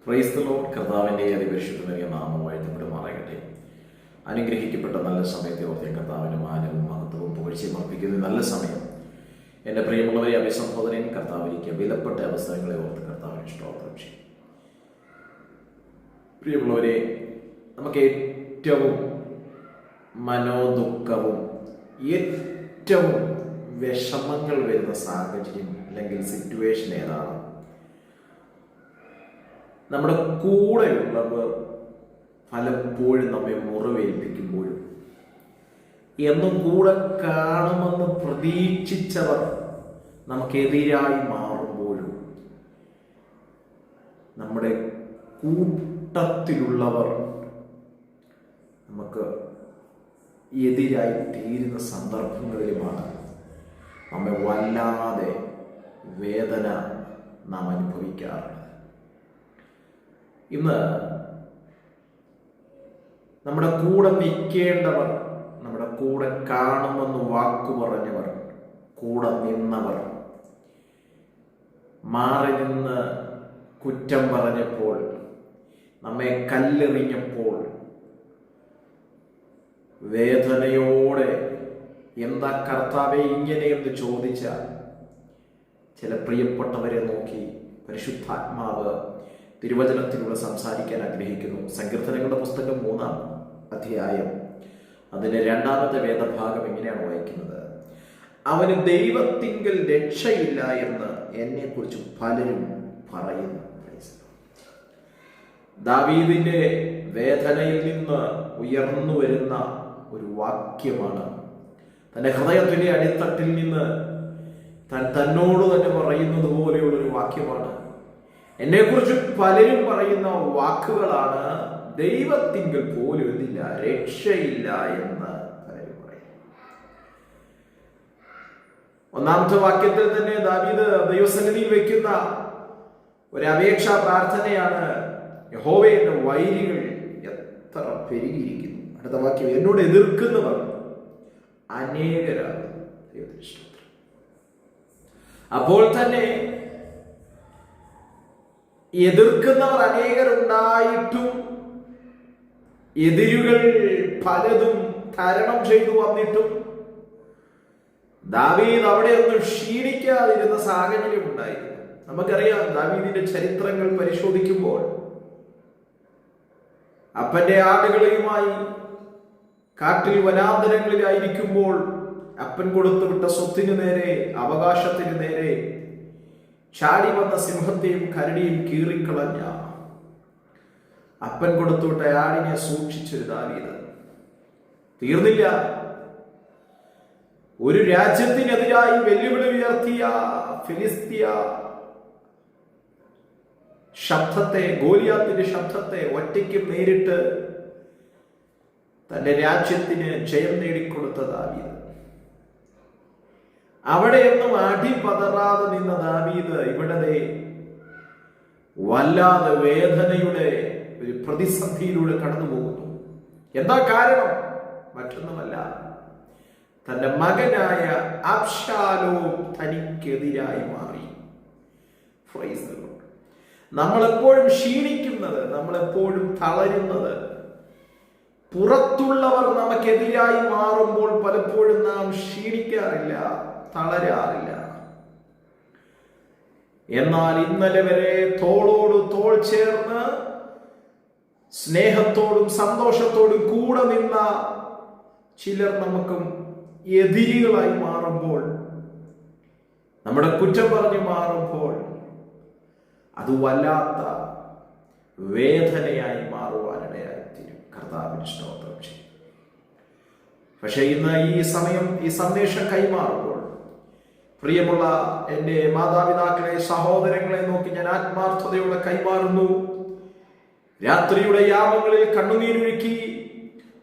Praise the Lord. കർത്താവിൻ്റെ അതിപരിശുദ്ധമായ നാമം വാഴ്ത്തപ്പെടുമാറാകട്ടെ. അനുഗ്രഹിക്കപ്പെട്ട നല്ല സമയത്തെ ഓർത്ത് കർത്താവിൻ്റെ മാനവും മഹത്വവും പുകഴ്ചയും അർപ്പിക്കുന്ന നല്ല സമയം. എൻ്റെ പ്രിയമുള്ളവരെ, അഭിസംബോധനയും കർത്താവിലേക്ക് വിലപ്പെട്ട അവസരങ്ങളെ ഓർത്ത് കർത്താവിന് സ്തോത്രം ചെയ്യും. പ്രിയമുള്ളവരെ, നമുക്ക് ഏറ്റവും മനോദുഃഖവും ഏറ്റവും വിഷമങ്ങൾ വരുന്ന സാഹചര്യം അല്ലെങ്കിൽ സിറ്റുവേഷൻ ഏതാണ്? നമ്മുടെ കൂടെയുള്ളവർ പലപ്പോഴും നമ്മെ മുറിവേൽപ്പിക്കുമ്പോഴും എന്നും കൂടെ കാണുമെന്ന് പ്രതീക്ഷിച്ചവർ നമുക്കെതിരായി മാറുമ്പോഴും നമ്മുടെ കൂട്ടത്തിലുള്ളവർ നമുക്ക് എതിരായി തീരുന്ന സന്ദർഭങ്ങളിലുമാണ് നമ്മെ വല്ലാതെ വേദന നാം അനുഭവിക്കാറുണ്ട്. ഇന്ന് നമ്മുടെ കൂടെ നിൽക്കേണ്ടവർ, നമ്മുടെ കൂടെ കാണുമെന്ന് വാക്കു പറഞ്ഞവർ, കൂടെ നിന്നവർ മാറി നിന്ന് കുറ്റം പറഞ്ഞപ്പോൾ, നമ്മെ കല്ലെറിഞ്ഞപ്പോൾ വേദനയോടെ എന്താ കർത്താവെ ഇങ്ങനെയെന്ന് ചോദിച്ച ചില പ്രിയപ്പെട്ടവരെ നോക്കി പരിശുദ്ധാത്മാവ് തിരുവചനത്തിലൂടെ സംസാരിക്കാൻ ആഗ്രഹിക്കുന്നു. സങ്കീർത്തനങ്ങളുടെ പുസ്തകം 3-ാം അധ്യായം അതിന്റെ 2-ാമത്തെ വേദഭാഗം എങ്ങനെയാണ് വായിക്കുന്നത്? അവന് ദൈവത്തിങ്കൽ രക്ഷയില്ല എന്ന് എന്നെ കുറിച്ച് പലരും പറയുന്നു. ദാവീദിന്റെ വേദനയിൽ നിന്ന് ഉയർന്നു വരുന്ന ഒരു വാക്യമാണ്. തന്റെ ഹൃദയത്തിന്റെ അടിത്തട്ടിൽ നിന്ന് തന്നോട് തന്നെ പറയുന്നത് പോലെയുള്ളൊരു വാക്യമാണ്. എന്നെക്കുറിച്ച് പലരും പറയുന്ന വാക്കുകളാണ്, ദൈവത്തിങ്കൽ പോലും എന്തില്ല, രക്ഷയില്ല എന്ന് പലരും പറയും. 1-ാമത്തെ വാക്യത്തിൽ തന്നെ ദാവീദ് ദൈവസന്നിധിയിൽ വയ്ക്കുന്ന ഒരു അപേക്ഷാ പ്രാർത്ഥനയാണ്, യഹോവേ, എന്റെ വൈരികൾ എത്ര പെരുകിയിരിക്കുന്നു. അടുത്ത വാക്യം, എന്നോട് എതിർക്കുന്നവർ അനേകരാണ്. അപ്പോൾ തന്നെ എതിർക്കുന്നവർ അനേകരുണ്ടായിട്ടും എതിരുകൾ പലതും തരണം ചെയ്തു വന്നിട്ടും ദാവീദ് അവിടെ ഒന്നും ക്ഷീണിക്കാതിരുന്ന സാഹചര്യം ഉണ്ടായിരുന്നു. നമുക്കറിയാം, ദാവീദിന്റെ ചരിത്രങ്ങൾ പരിശോധിക്കുമ്പോൾ അപ്പന്റെ ആടുകളുമായി കാട്ടിൽ വനാന്തരങ്ങളിലായിരിക്കുമ്പോൾ അപ്പൻ കൊടുത്തുവിട്ട സ്വത്തിന് നേരെ, അവകാശത്തിന് നേരെ ചാടി വന്ന സിംഹത്തെയും കരടിയും കീറിക്കളഞ്ഞ അപ്പൻ കൊടുത്തുവിട്ട ആടിനെ സൂക്ഷിച്ചൊരു ദാവീദ്. തീർന്നില്ല, ഒരു രാജ്യത്തിനെതിരായി വെല്ലുവിളി ഉയർത്തിയ ഫിലിസ്തീയ ശബ്ദത്തെ, ഗോലിയാത്തിന്റെ ശബ്ദത്തെ ഒറ്റയ്ക്ക് നേരിട്ട് തന്റെ രാജ്യത്തിന് ജയം നേടിക്കൊടുത്ത ദാവീദ്. അവിടെയൊന്നും അടിപതറാതെ നിന്ന ദാവീദ് ഇവിടെ വല്ലാതെ വേദനയുടെ ഒരു പ്രതിസന്ധിയിലൂടെ കടന്നു പോകുന്നു. എന്താ കാരണം? മറ്റൊന്നുമല്ല, തന്റെ മകനായ അബ്ശാലോം തനിക്കെതിരായി മാറി. നമ്മളെപ്പോഴും ക്ഷീണിക്കുന്നത്, നമ്മളെപ്പോഴും തളരുന്നത്, പുറത്തുള്ളവർ നമുക്കെതിരായി മാറുമ്പോൾ പലപ്പോഴും നാം ക്ഷീണിക്കാറില്ല, തളരാറില്ല. എന്നാൽ ഇന്നലെ വരെ തോളോട് തോൾ ചേർന്ന് സ്നേഹത്തോടും സന്തോഷത്തോടും കൂടെ നിന്ന ചിലർ നമുക്കും എതിരികളായി മാറുമ്പോൾ, നമ്മുടെ കുറ്റം പറഞ്ഞു മാറുമ്പോൾ അത് വല്ലാത്ത വേദനയായി മാറുവാനിടയായിത്തീരും. കർത്താവിന് സ്തോത്രം ചെയ്യും. പക്ഷെ ഇന്ന് ഈ സമയം ഈ സന്ദേശം കൈമാറുമ്പോൾ, പ്രിയമുള്ള എൻ്റെ മാതാപിതാക്കളെ, സഹോദരങ്ങളെ നോക്കി ഞാൻ ആത്മാർത്ഥതയോടെ കൈമാറുന്നു. രാത്രിയുടെ യാമങ്ങളിൽ കണ്ണുനീരൊഴുക്കി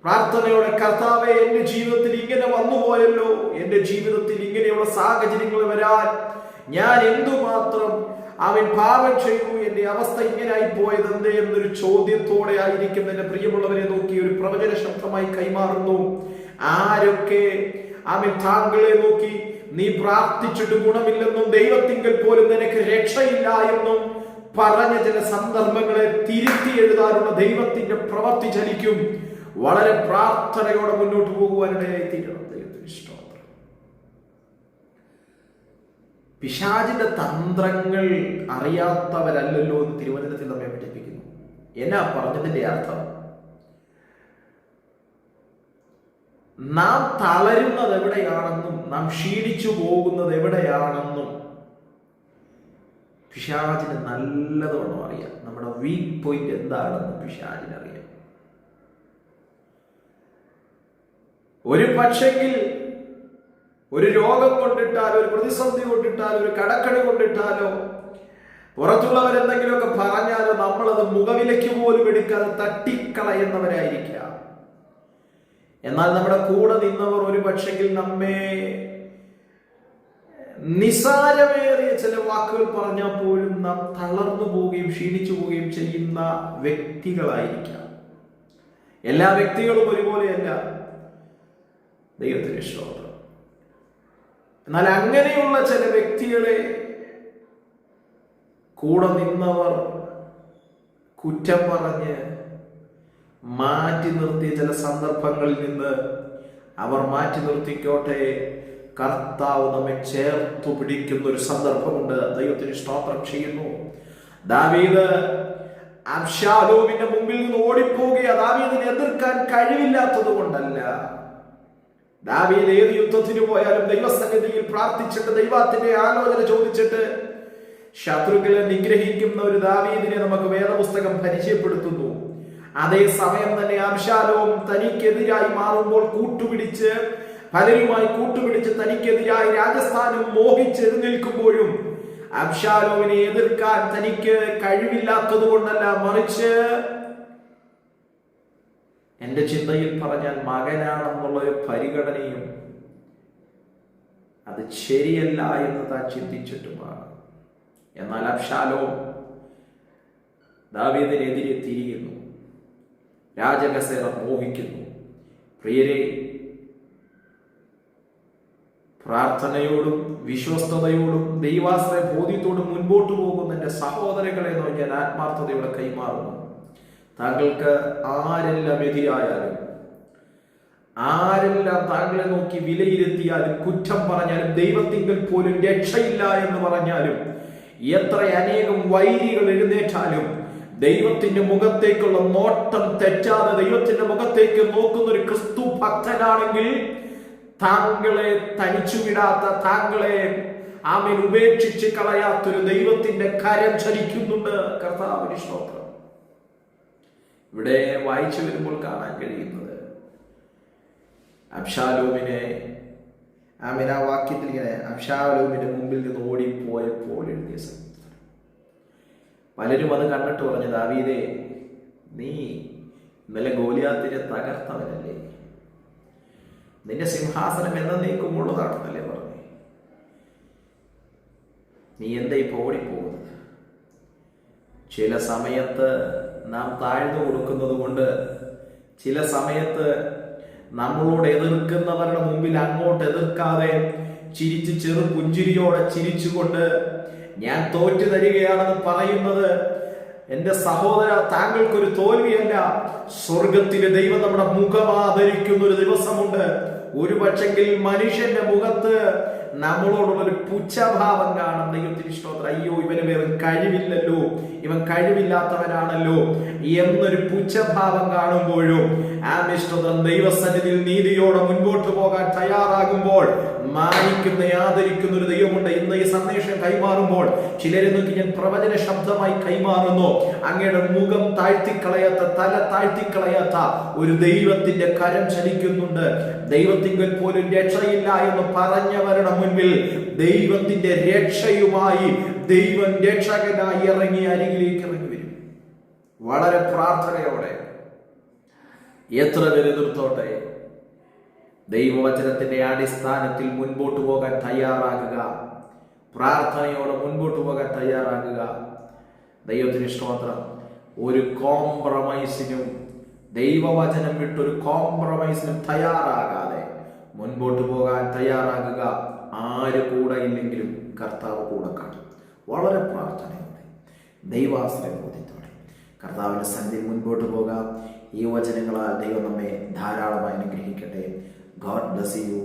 പ്രാർത്ഥനയോടെ, കർത്താവേ, എൻ്റെ ജീവിതത്തിൽ ഇങ്ങനെ വന്നുപോയല്ലോ, എൻ്റെ ജീവിതത്തിൽ ഇങ്ങനെയുള്ള സാഹചര്യങ്ങൾ വരാൻ ഞാൻ എന്തുമാത്രം പാപം ചെയ്തു, എന്റെ അവസ്ഥ ഇങ്ങനായി പോയതെന്ത് എന്നൊരു ചോദ്യത്തോടെ ആയിരിക്കും എൻ്റെ പ്രിയമുള്ളവരെ നോക്കി ഒരു പ്രവചന ശബ്ദമായി കൈമാറുന്നു. ആരൊക്കെ താങ്കളെ നോക്കി നീ പ്രാർത്ഥിച്ചിട്ട് ഗുണമില്ലെന്നും ദൈവത്തിങ്കൽ പോലും നിനക്ക് രക്ഷയില്ല എന്നും പറഞ്ഞ ചില സന്ദർഭങ്ങളെ തിരുത്തി എഴുതാനുള്ള ദൈവത്തിന്റെ പ്രവൃത്തി ചലിക്കും. വളരെ പ്രാർത്ഥനയോടെ മുന്നോട്ട് പോകുവാനിടയായി തീരണം. ദൈവത്തിന് ഇഷ്ടം. പിശാചിന്റെ തന്ത്രങ്ങൾ അറിയാത്തവരല്ലല്ലോ എന്ന് തിരുവചനത്തിൽ നമ്മെ പഠിപ്പിക്കുന്നു. എന്നാ പറഞ്ഞതിന്റെ അർത്ഥം? നാം തളരുന്നത് എവിടെയാണെന്നും നാം ക്ഷീണിച്ചു പോകുന്നത് എവിടെയാണെന്നും പിശാചിന് നല്ലതോണം അറിയാം. നമ്മുടെ വീക്ക് പോയിന്റ് എന്താണെന്ന് പിശാചിന് അറിയാം. ഒരു പക്ഷെങ്കിൽ ഒരു രോഗം കൊണ്ടിട്ടാലോ, ഒരു പ്രതിസന്ധി കൊണ്ടിട്ടാലോ, ഒരു കടക്കണി കൊണ്ടിട്ടാലോ, പുറത്തുള്ളവരെന്തെങ്കിലുമൊക്കെ പറഞ്ഞാലോ നമ്മളത് മുഖവിലയ്ക്ക് പോലും എടുക്കാതെ തട്ടിക്കളയുന്നവരായിരിക്കാം. എന്നാൽ നമ്മുടെ കൂടെ നിന്നവർ ഒരു പക്ഷെങ്കിൽ നമ്മെ നിസാരമേറിയ ചില വാക്കുകൾ പറഞ്ഞാൽ പോലും നാം തളർന്നു പോവുകയും ക്ഷീണിച്ചു പോവുകയും ചെയ്യുന്ന വ്യക്തികളായിരിക്കാം. എല്ലാ വ്യക്തികളും ഒരുപോലെയല്ല. ദൈവത്തിന് ഇഷ്ടം. എന്നാൽ അങ്ങനെയുള്ള ചില വ്യക്തികളെ കൂടെ നിന്നവർ കുറ്റം പറഞ്ഞ് മാറ്റി നിർത്തിയ ചില സന്ദർഭങ്ങളിൽ നിന്ന് അവർ മാറ്റി നിർത്തിക്കോട്ടെ, കർത്താവ് നമ്മെ ചേർത്തു പിടിക്കുന്ന ഒരു സന്ദർഭമുണ്ട്. ദൈവത്തിന് സ്തോത്രം ചെയ്യുന്നു. ദാവീദ് അബ്ശാലോമിന്റെ മുമ്പിൽ നിന്ന് ഓടിപ്പോകുക ദാവീദിനെ എതിർക്കാൻ കഴിവില്ലാത്തത് കൊണ്ടല്ല. ദാവീദ് ഏത് യുദ്ധത്തിന് പോയാലും ദൈവസന്നിധിയിൽ പ്രാർത്ഥിച്ചിട്ട് ദൈവത്തിന്റെ ആലോചന ചോദിച്ചിട്ട് ശത്രുക്കളെ നിഗ്രഹിക്കുന്ന ഒരു ദാവീദിനെ നമുക്ക് വേദപുസ്തകം പരിചയപ്പെടുത്തുന്നു. അതേ സമയം തന്നെ അബ്ശാലോം തനിക്കെതിരായി മാറുമ്പോൾ പലരുമായി കൂട്ടുപിടിച്ച് തനിക്കെതിരായി രാജസ്ഥാനം മോഹിച്ച് എഴുന്നേൽക്കുമ്പോഴും അബ്ശാലോമിനെ എതിർക്കാൻ തനിക്ക് കഴിവില്ലാത്തത് കൊണ്ടല്ല, മറിച്ച് എന്റെ ചിന്തയിൽ പറഞ്ഞാൽ മകനാണെന്നുള്ള ഒരു പരിഗണനയും അത് ശരിയല്ല എന്ന് താൻ ചിന്തിച്ചിട്ടുമാണ്. എന്നാൽ അബ്ശാലോം ദാവീദിനെതിരെ തിരിയുന്നു, രാജകസേര മോഹിക്കുന്നു. പ്രിയരെ, പ്രാർത്ഥനയോടും വിശ്വസ്തയോടും ദൈവാശ്രയ ബോധ്യത്തോടും മുൻപോട്ട് പോകുന്ന എന്റെ സഹോദരങ്ങളെ ഞാൻ ആത്മാർത്ഥതയോടെ കൈമാറുന്നു. താങ്കൾക്ക് ആരെല്ലാം എതിരായാലും, ആരെല്ലാം താങ്കളെ നോക്കി വിലയിരുത്തിയാലും, കുറ്റം പറഞ്ഞാലും, ദൈവത്തിങ്കൽ പോലും രക്ഷയില്ല എന്ന് പറഞ്ഞാലും, എത്ര അനേകം വൈരികൾ എഴുന്നേറ്റാലും, ദൈവത്തിന്റെ മുഖത്തേക്കുള്ള നോട്ടം തെറ്റാതെ ദൈവത്തിന്റെ മുഖത്തേക്ക് നോക്കുന്ന ഒരു ക്രിസ്തു ഭക്തനാണെങ്കിൽ, താങ്കളെ തനിച്ചുവിടാത്ത, താങ്കളെ ആമേൻ ഉപേക്ഷിച്ച് കളയാത്തൊരു ദൈവത്തിന്റെ കരം ചലിക്കുന്നുണ്ട്. കർത്താവിന് സ്തോത്രം. ഇവിടെ വായിച്ചു വരുമ്പോൾ കാണാൻ കഴിയുന്നത് അബ്ശാലോമിനെ ആമേൻ ആ വാക്യത്തിൽ ഇങ്ങനെ അബ്ശാലോമിന്റെ മുമ്പിൽ നിന്ന് ഓടിപ്പോയപ്പോൾ എഴുതിയ സംഗതി. പലരും അത് കണ്ടിട്ട് പറഞ്ഞു, ദാവീദേ, നീ ഇന്നലെ ഗോലിയാത്തിനെ തകർത്തവനല്ലേ, നിന്റെ സിംഹാസനം എന്നേക്കുമുള്ളതാണെന്നല്ലേ പറഞ്ഞു, നീ എന്താ ഇപ്പൊ ഓടിപ്പോകുന്നത്? ചില സമയത്ത് നാം താഴ്ന്നു കൊടുക്കുന്നത് കൊണ്ട്, ചില സമയത്ത് നമ്മളോട് എതിർക്കുന്നവരുടെ മുമ്പിൽ അങ്ങോട്ട് എതിർക്കാതെ ചിരിച്ച് ചെറു പുഞ്ചിരിയോടെ ചിരിച്ചുകൊണ്ട് ഞാൻ തോറ്റു തരികയാണെന്ന് പറയുന്നത് എന്റെ സഹോദര, താങ്കൾക്കൊരു തോൽവിയല്ല. സ്വർഗത്തിലെ ദൈവം നമ്മുടെ മുഖം ആദരിക്കുന്ന ഒരു ദിവസമുണ്ട്. ഒരു പക്ഷെങ്കിൽ മനുഷ്യന്റെ മുഖത്ത് നമ്മളോടുള്ളൊരു പുച്ഛഭാവം കാണും. ദൈവത്തിന് സ്തോത്രം. അയ്യോ, ഇവന് വേറെ കഴിവില്ലല്ലോ, ഇവൻ കഴിവില്ലാത്തവനാണല്ലോ എന്നൊരു പുച്ഛഭാവം കാണുമ്പോഴും ദൈവസന്നിധിയിൽ നീതിയോടെ മുൻപോട്ട് പോകാൻ തയ്യാറാകുമ്പോൾ മാനിക്കുന്ന ആദരിക്കുന്ന ഒരു ദൈവമുണ്ട്. ഇന്ന് ഈ സന്ദേശം കൈമാറുമ്പോൾ ചിലരെ നോക്കി ഞാൻ പ്രവചന ശബ്ദമായി കൈമാറുന്നു. അങ്ങയുടെ മുഖം താഴ്ത്തിക്കളയാത്ത, തല താഴ്ത്തിക്കളയാത്ത ഒരു ദൈവത്തിന്റെ കരം ചലിക്കുന്നുണ്ട്. ദൈവത്തിങ്കൽ പോലും രക്ഷയില്ല എന്ന് പറഞ്ഞവരുടെ മുൻപിൽ ദൈവത്തിന്റെ രക്ഷയുമായി ദൈവം രക്ഷകനായി ഇറങ്ങി അരികിലേക്ക് ഇറങ്ങി വരും. വളരെ പ്രാർത്ഥനയോടെ എത്ര പേര് എതിർത്തോട്ടെ, ദൈവവചനത്തിന്റെ അടിസ്ഥാനത്തിൽ മുൻപോട്ട് പോകാൻ തയ്യാറാകുക. പ്രാർത്ഥനയോടെ മുൻപോട്ട് പോകാൻ തയ്യാറാകുക. ദൈവത്തിന് സ്തോത്രം. ഒരു കോംപ്രമൈസിനും, ദൈവവചനം വിട്ടൊരു കോംപ്രമൈസിനും തയ്യാറാകാതെ മുൻപോട്ട് പോകാൻ തയ്യാറാകുക. ആര് കൂടെ ഇല്ലെങ്കിലും കർത്താവ് കൂടെ കാണും. വളരെ പ്രാർത്ഥനയോടെ ദൈവാശ്രയ ബോധ്യത്തോടെ കർത്താവിൻ്റെ സന്നിധിയിൽ മുൻപോട്ട് പോകാം. ഈ വചനങ്ങളാൽ ദൈവം നമ്മെ ധാരാളമായി അനുഗ്രഹിക്കട്ടെ. God bless you.